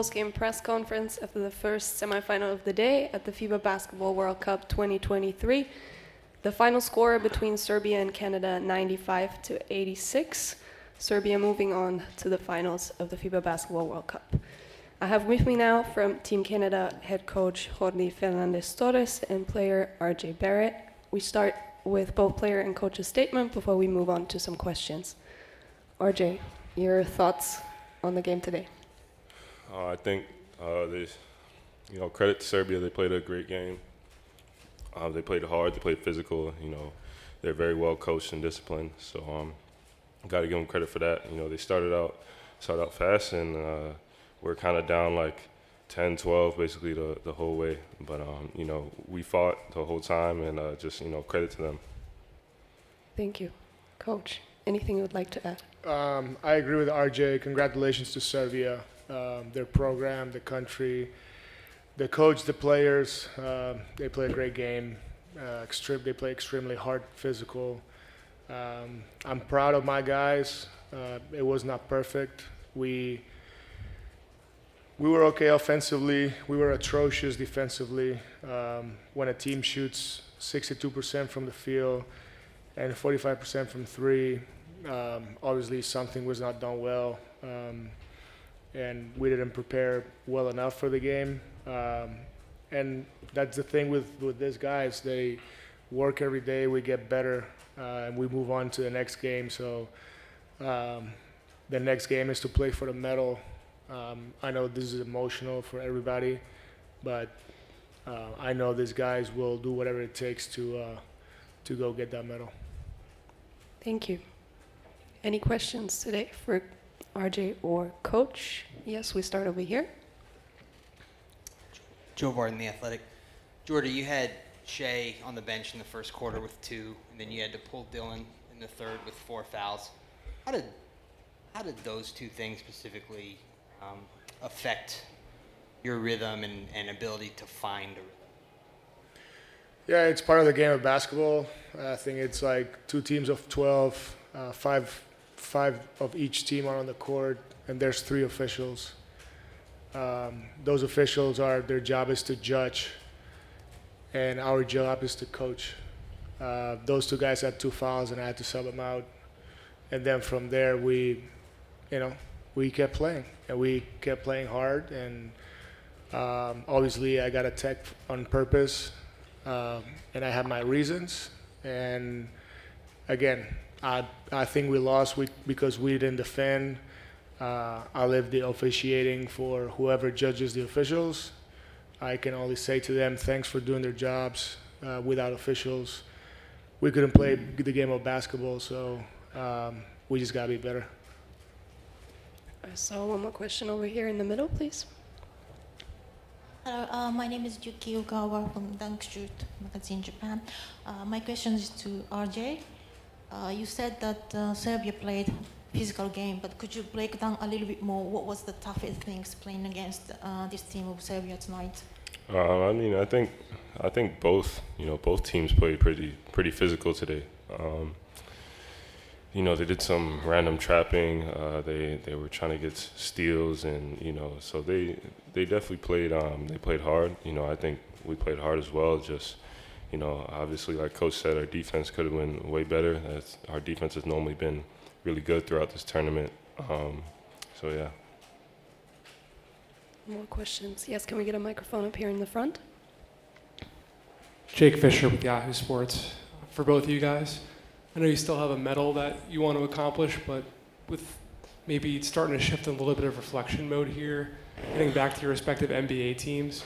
Post-game press conference after the first semifinal of the day at the FIBA Basketball World Cup 2023. The final score between Serbia and Canada, 95-86. Serbia moving on to the finals of the FIBA Basketball World Cup. I have with me now from Team Canada head coach Jordi Fernandez and player RJ Barrett. We start with both player and coach's statement before we move on to some questions. RJ, your thoughts on the game today? I think credit to Serbia. They played a great game. They played hard. They played physical. They're very well coached and disciplined. So got to give them credit for that. They started out fast, and we're kind of down like 10, 12 basically the whole way. But we fought the whole time, and just credit to them. Thank you, Coach. Anything you would like to add? I agree with RJ. Congratulations to Serbia. Their program, the country, the coach, the players, they play a great game. They play extremely hard, physical. I'm proud of my guys. It was not perfect. We were okay offensively. We were atrocious defensively. When a team shoots 62% from the field and 45% from three, obviously something was not done well. And we didn't prepare well enough for the game. And that's the thing with these guys. They work every day, we get better, and we move on to the next game. So the next game is to play for the medal. I know this is emotional for everybody, but I know these guys will do whatever it takes to go get that medal. Thank you. Any questions today for RJ or Coach? Yes, we start over here. Joe Varden, The Athletic. Jordi, you had Shea on the bench in the first quarter with 2, and then you had to pull Dylan in the third with 4 fouls. How did those two things specifically affect your rhythm and ability to find a rhythm? Yeah, it's part of the game of basketball. I think it's like 2 teams of 12, five of each team are on the court, and there's 3 officials. Those officials their job is to judge, and our job is to coach. Those 2 guys had 2 fouls, and I had to sub them out. And then from there, we kept playing, and we kept playing hard. And obviously, I got a tech on purpose, and I had my reasons. And again, I think we lost because we didn't defend. I leave the officiating for whoever judges the officials. I can only say to them, thanks for doing their jobs. Without officials, we couldn't play the game of basketball, so we just got to be better. I saw one more question over here in the middle, please. Hello, my name is Yuki Ogawa from Dunk Shoot magazine, Japan. My question is to RJ. You said that Serbia played physical game, but could you break down a little bit more? What was the toughest things playing against this team of Serbia tonight? I think both teams played pretty physical today. They did some random trapping. They were trying to get steals, and so they definitely played. They played hard. I think we played hard as well. Just obviously, like Coach said, our defense could have been way better. Our defense has normally been really good throughout this tournament. So yeah. More questions? Yes, can we get a microphone up here in the front? Jake Fisher with Yahoo Sports. For both of you guys, I know you still have a medal that you want to accomplish, but with maybe starting to shift in a little bit of reflection mode here, getting back to your respective NBA teams,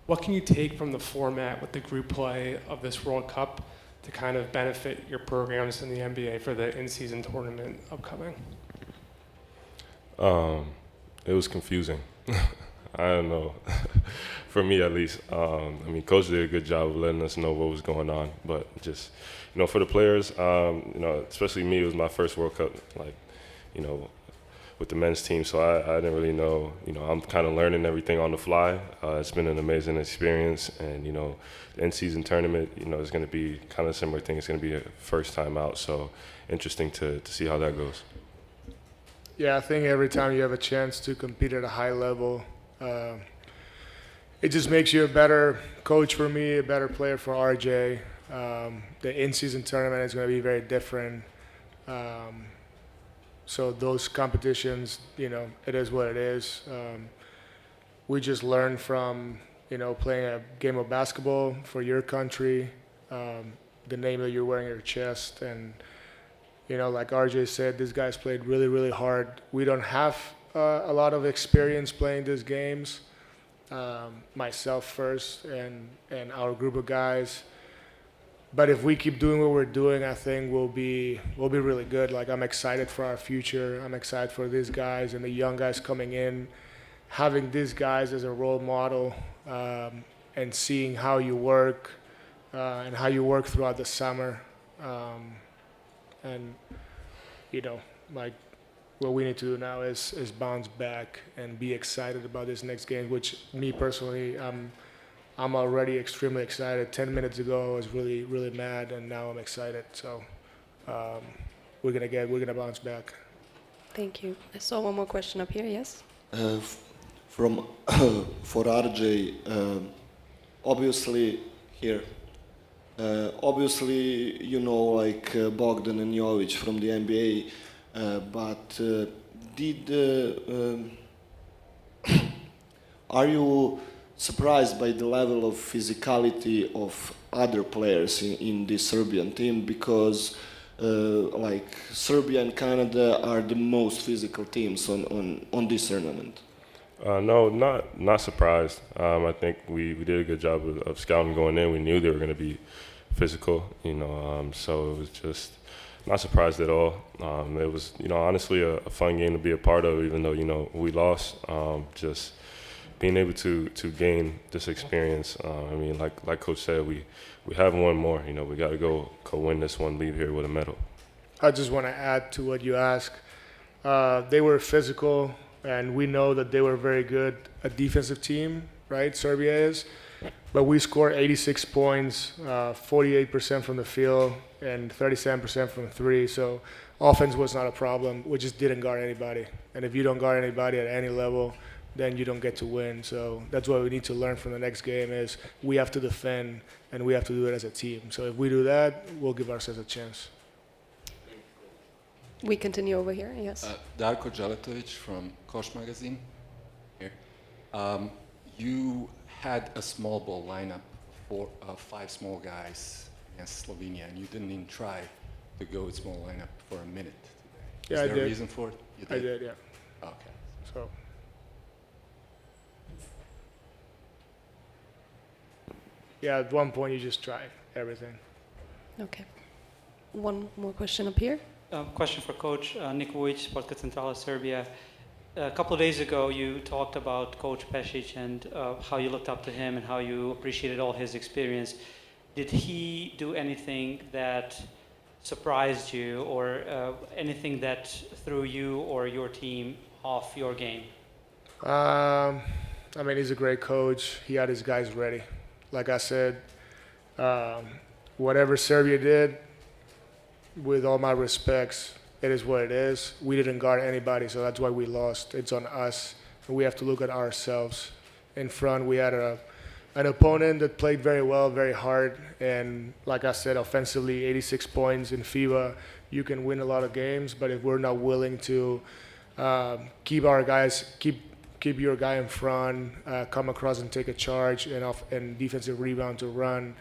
what can you take from the format with the group play of this World Cup to kind of benefit your programs in the NBA for the in-season tournament upcoming? It was confusing. I don't know. For me, at least. Coach did a good job of letting us know what was going on. But just, for the players, especially me, it was my first World Cup, with the men's team. So I didn't really know. I'm kind of learning everything on the fly. It's been an amazing experience. And, the in-season tournament, is going to be kind of a similar thing. It's going to be a first time out. So interesting to see how that goes. Yeah, I think every time you have a chance to compete at a high level, It just makes you a better coach for me, a better player for RJ. The in-season tournament is going to be very different. So those competitions, it is what it is. We just learn from, playing a game of basketball for your country, the name that you're wearing on your chest. And, like RJ said, these guys played really, really hard. We don't have a lot of experience playing these games. Myself first and our group of guys. But if we keep doing what we're doing, I think we'll be really good. Like, I'm excited for our future. I'm excited for these guys and the young guys coming in, having these guys as a role model, and seeing how you work and how you work throughout the summer. And like, what we need to do now is bounce back and be excited about this next game, which me personally, I'm already extremely excited. 10 minutes ago, I was really, really mad, and now I'm excited. So we're gonna bounce back. Thank you. I saw one more question up here. Yes. From for RJ, obviously here. Obviously, like Bogdan and Jovic from the NBA, but are you surprised by the level of physicality of other players in the Serbian team? Because like Serbia and Canada are the most physical teams on this tournament. No, not surprised. I think we did a good job of scouting going in. We knew they were going to be physical, so it was just not surprised at all. It was, honestly a fun game to be a part of, even though, we lost. Just being able to gain this experience. Like Coach said, we have one more. We got to go win this one, leave here with a medal. I just want to add to what you asked. They were physical, and we know that they were very good, a defensive team, right? Serbia is. But we scored 86 points, 48% from the field, and 37% from three. So offense was not a problem. We just didn't guard anybody. And if you don't guard anybody at any level, then you don't get to win. So that's what we need to learn from the next game is we have to defend, and we have to do it as a team. So if we do that, we'll give ourselves a chance. We continue over here. Yes. Darko Dželetović from Koš magazine. Here. You had a small ball lineup for 5 small guys against Slovenia, and you didn't even try to go with small lineup for a minute today. Yeah, Is there I did. a reason for it? You did? I did, yeah. Okay. So. Yeah, at one point you just try everything. Okay. One more question up here. Question for Coach Nick Vujic, Sportska Centrala Serbia. A couple of days ago, you talked about Coach Pešić and how you looked up to him and how you appreciated all his experience. Did he do anything that surprised you or anything that threw you or your team off your game? He's a great coach. He had his guys ready. Like I said, whatever Serbia did, with all my respects, it is what it is. We didn't guard anybody, so that's why we lost. It's on us. And we have to look at ourselves. In front, we had an opponent that played very well, very hard. And like I said, offensively, 86 points in FIBA. You can win a lot of games, but if we're not willing to keep our guys, keep your guy in front, come across and take a charge, and defensive rebound to run,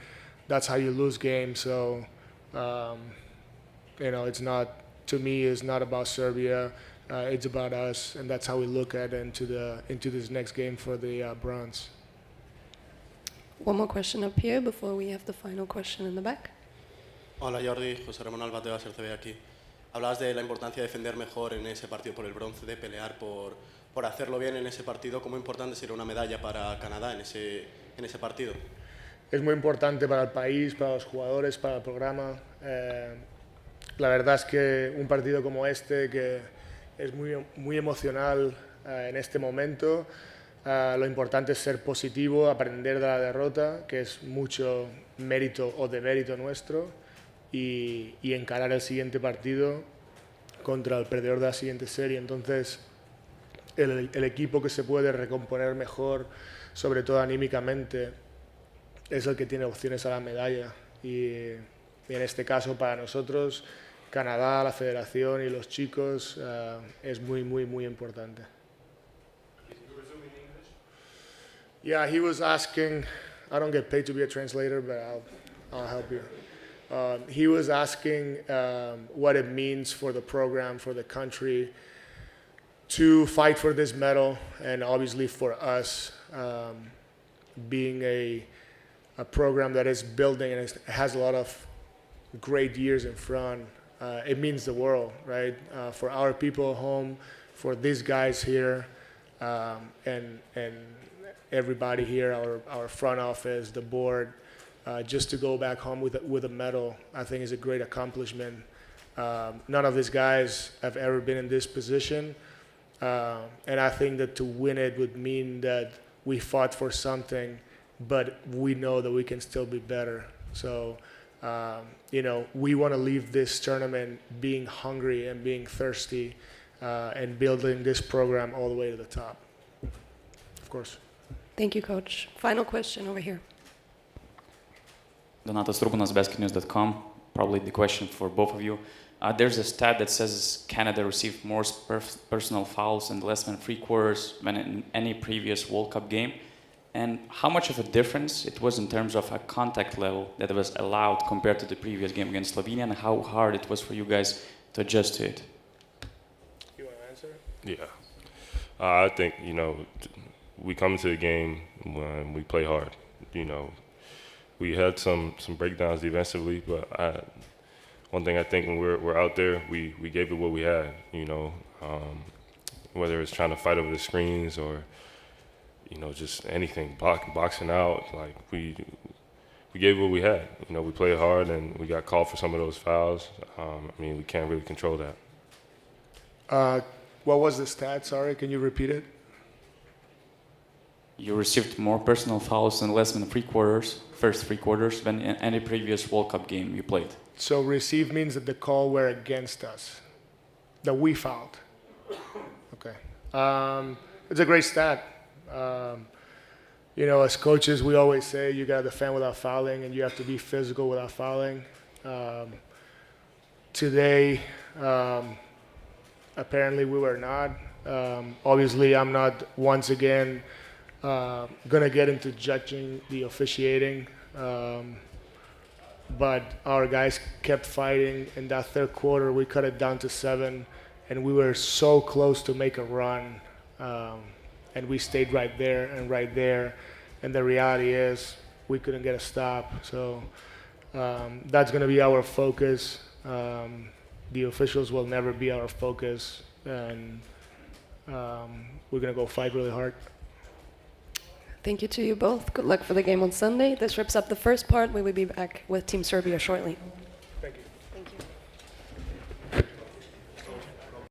that's how you lose games. So, it's not, to me, it's not about Serbia. It's about us, and that's how we look at it into this next game for the bronze. One more question up here before we have the final question in the back. Hola Jordi, José Ramón Alba de CB aquí. Hablabas de la importancia de defender mejor en ese partido por el bronce, de pelear por hacerlo bien en ese partido. ¿Cómo importante sería una medalla para Canadá en ese partido? Es muy importante para el país, para los jugadores, para el programa. La verdad es que un partido como este, que es muy emocional en este momento, lo importante es ser positivo, aprender de la derrota, que es mucho mérito o demérito nuestro, y encarar el siguiente partido contra el perdedor de la siguiente serie. Entonces, el equipo que se puede recomponer mejor, sobre todo anímicamente, es el que tiene opciones a la medalla. Y en este caso, para nosotros, Canadá, la federación y los chicos, es muy, muy, muy importante. Yeah, he was asking, I don't get paid to be a translator, but I'll help you. He was asking what it means for the program, for the country, to fight for this medal, and obviously for us, being a program that is building and has a lot of great years in front. It means the world, right? For our people home, for these guys here, and everybody here, our front office, the board, just to go back home with a medal, I think is a great accomplishment. None of these guys have ever been in this position, and I think that to win it would mean that we fought for something, but we know that we can still be better. So, we want to leave this tournament being hungry and being thirsty, and building this program all the way to the top. Of course. Thank you, Coach. Final question over here. Donatas Rubunas, basketnews.com. Probably the question for both of you. There's a stat that says Canada received more personal fouls and less than 3/4 than in any previous World Cup game. And how much of a difference it was in terms of a contact level that was allowed compared to the previous game against Slovenia, and how hard it was for you guys to adjust to it? You want to answer? Yeah. I think, we come into the game when we play hard. We had some breakdowns defensively, but one thing I think when we're out there, we gave it what we had. Whether it's trying to fight over the screens or just anything, boxing out. Like we gave what we had. We played hard and we got called for some of those fouls. We can't really control that. What was the stat? Sorry, can you repeat it? You received more personal fouls in less than first 3/4 than in any previous World Cup game you played. So receive means that the call were against us, that we fouled. Okay. It's a great stat. As coaches, we always say you got to defend without fouling and you have to be physical without fouling. Today, apparently we were not. Obviously, I'm not once again going to get into judging the officiating. But our guys kept fighting. In that third quarter, we cut it down to 7, and we were so close to make a run. And we stayed right there. And the reality is we couldn't get a stop. So that's going to be our focus. The officials will never be our focus. And we're going to go fight really hard. Thank you to you both. Good luck for the game on Sunday. This wraps up the first part. We will be back with Team Serbia shortly.